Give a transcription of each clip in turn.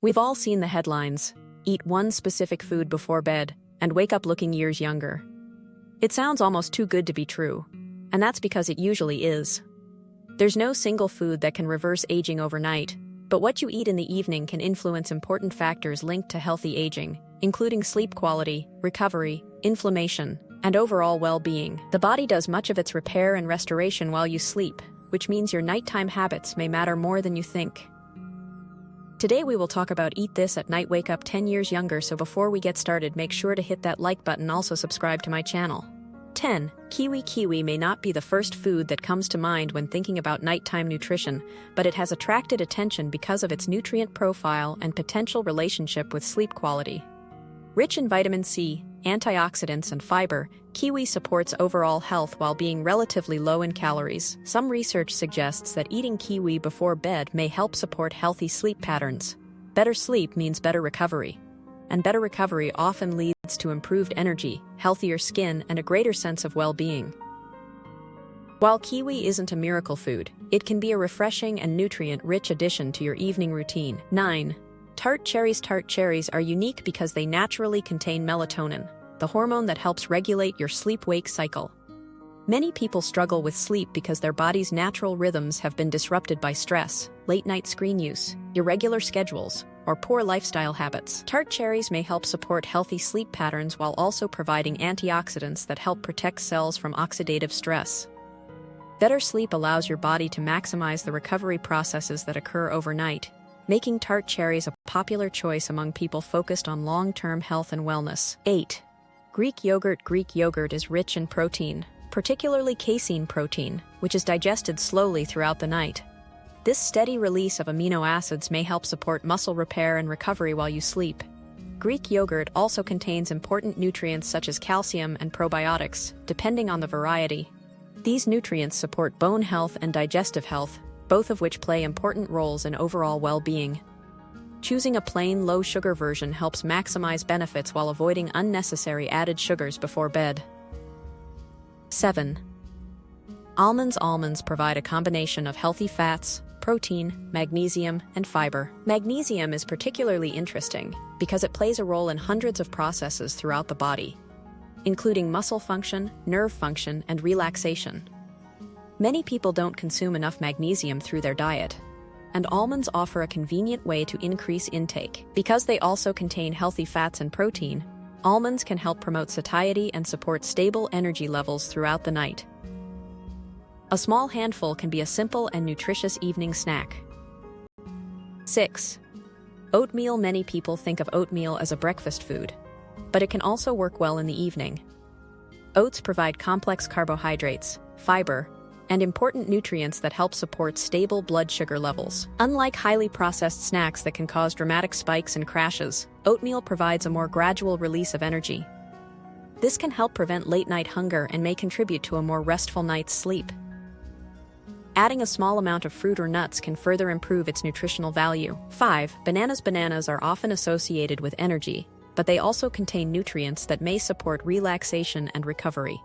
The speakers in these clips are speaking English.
We've all seen the headlines: eat one specific food before bed and wake up looking years younger. It sounds almost too good to be true, and that's because it usually is. There's no single food that can reverse aging overnight, but what you eat in the evening can influence important factors linked to healthy aging, including sleep quality, recovery, inflammation, and overall well-being. The body does much of its repair and restoration while you sleep, which means your nighttime habits may matter more than you think. Today we will talk about eat this at night, wake up 10 years younger. So before we get started, make sure to hit that like button, also subscribe to my channel. 10. Kiwi. Kiwi may not be the first food that comes to mind when thinking about nighttime nutrition, but it has attracted attention because of its nutrient profile and potential relationship with sleep quality. Rich in vitamin C, antioxidants, and fiber, kiwi supports overall health while being relatively low in calories. Some research suggests that eating kiwi before bed may help support healthy sleep patterns. Better sleep means better recovery, and better recovery often leads to improved energy, healthier skin, and a greater sense of well-being. While kiwi isn't a miracle food, it can be a refreshing and nutrient-rich addition to your evening routine. 9. Tart cherries. Tart cherries are unique because they naturally contain melatonin, the hormone that helps regulate your sleep-wake cycle. Many people struggle with sleep because their body's natural rhythms have been disrupted by stress, late-night screen use, irregular schedules, or poor lifestyle habits. Tart cherries may help support healthy sleep patterns while also providing antioxidants that help protect cells from oxidative stress. Better sleep allows your body to maximize the recovery processes that occur overnight, making tart cherries a popular choice among people focused on long-term health and wellness. 8. Greek yogurt. Greek yogurt is rich in protein, particularly casein protein, which is digested slowly throughout the night. This steady release of amino acids may help support muscle repair and recovery while you sleep. Greek yogurt also contains important nutrients such as calcium and probiotics, depending on the variety. These nutrients support bone health and digestive health, both of which play important roles in overall well-being. Choosing a plain, low-sugar version helps maximize benefits while avoiding unnecessary added sugars before bed. 7. Almonds. Almonds provide a combination of healthy fats, protein, magnesium, and fiber. Magnesium is particularly interesting because it plays a role in hundreds of processes throughout the body, including muscle function, nerve function, and relaxation. Many people don't consume enough magnesium through their diet, and almonds offer a convenient way to increase intake. Because they also contain healthy fats and protein, almonds can help promote satiety and support stable energy levels throughout the night. A small handful can be a simple and nutritious evening snack. 6. Oatmeal. Many people think of oatmeal as a breakfast food, but it can also work well in the evening. Oats provide complex carbohydrates, fiber, and important nutrients that help support stable blood sugar levels. Unlike highly processed snacks that can cause dramatic spikes and crashes, oatmeal provides a more gradual release of energy. This can help prevent late-night hunger and may contribute to a more restful night's sleep. Adding a small amount of fruit or nuts can further improve its nutritional value. 5. Bananas. Bananas are often associated with energy, but they also contain nutrients that may support relaxation and recovery.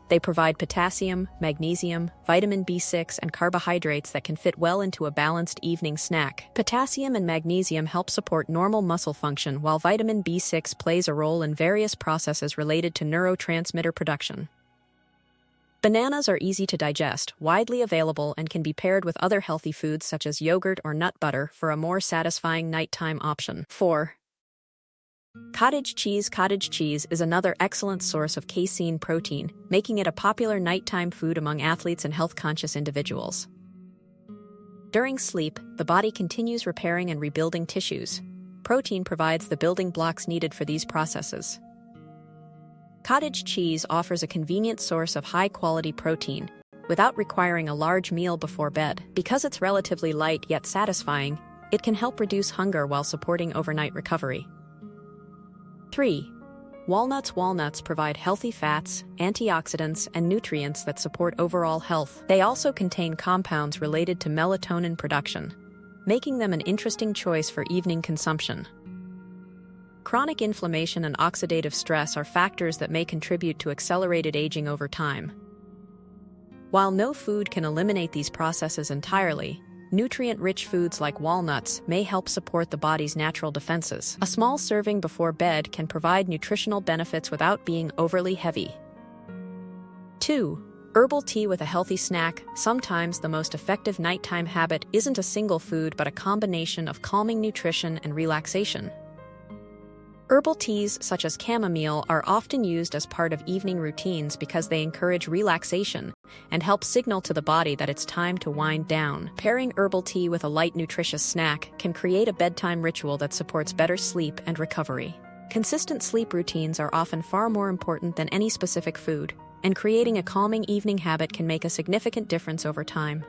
They provide potassium, magnesium, vitamin B6, and carbohydrates that can fit well into a balanced evening snack. Potassium and magnesium help support normal muscle function, while vitamin B6 plays a role in various processes related to neurotransmitter production. Bananas are easy to digest, widely available, and can be paired with other healthy foods such as yogurt or nut butter for a more satisfying nighttime option. 4. Cottage cheese. Cottage cheese is another excellent source of casein protein, making it a popular nighttime food among athletes and health-conscious individuals. During sleep, the body continues repairing and rebuilding tissues. Protein provides the building blocks needed for these processes. Cottage cheese offers a convenient source of high-quality protein without requiring a large meal before bed. Because it's relatively light yet satisfying, it can help reduce hunger while supporting overnight recovery. 3. Walnuts. Walnuts provide healthy fats, antioxidants, and nutrients that support overall health. They also contain compounds related to melatonin production, making them an interesting choice for evening consumption. Chronic inflammation and oxidative stress are factors that may contribute to accelerated aging over time. While no food can eliminate these processes entirely, nutrient-rich foods like walnuts may help support the body's natural defenses. A small serving before bed can provide nutritional benefits without being overly heavy. 2. Herbal tea with a healthy snack. Sometimes the most effective nighttime habit isn't a single food but a combination of calming nutrition and relaxation. Herbal teas such as chamomile are often used as part of evening routines because they encourage relaxation and help signal to the body that it's time to wind down. Pairing herbal tea with a light, nutritious snack can create a bedtime ritual that supports better sleep and recovery. Consistent sleep routines are often far more important than any specific food, and creating a calming evening habit can make a significant difference over time.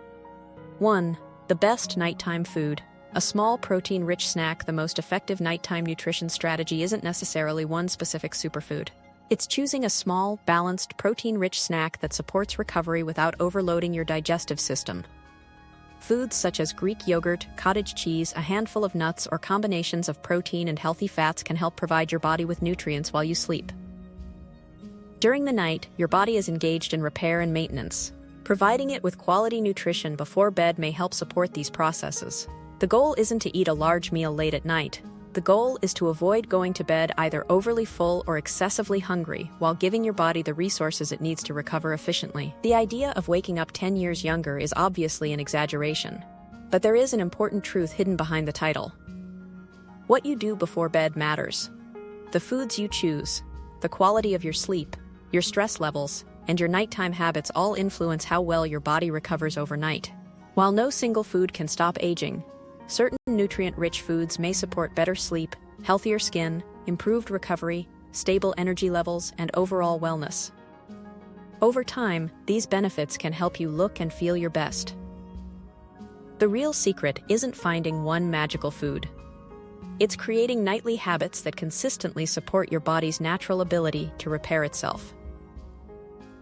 1. The best nighttime food. A small protein-rich snack. The most effective nighttime nutrition strategy isn't necessarily one specific superfood. It's choosing a small, balanced, protein-rich snack that supports recovery without overloading your digestive system. Foods such as Greek yogurt, cottage cheese, a handful of nuts, or combinations of protein and healthy fats can help provide your body with nutrients while you sleep. During the night, your body is engaged in repair and maintenance. Providing it with quality nutrition before bed may help support these processes. The goal isn't to eat a large meal late at night. The goal is to avoid going to bed either overly full or excessively hungry while giving your body the resources it needs to recover efficiently. The idea of waking up 10 years younger is obviously an exaggeration, but there is an important truth hidden behind the title. What you do before bed matters. The foods you choose, the quality of your sleep, your stress levels, and your nighttime habits all influence how well your body recovers overnight. While no single food can stop aging, certain nutrient-rich foods may support better sleep, healthier skin, improved recovery, stable energy levels, and overall wellness. Over time, these benefits can help you look and feel your best. The real secret isn't finding one magical food. It's creating nightly habits that consistently support your body's natural ability to repair itself.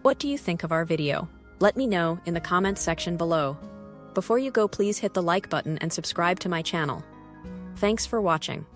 What do you think of our video? Let me know in the comments section below. Before you go, please hit the like button and subscribe to my channel. Thanks for watching.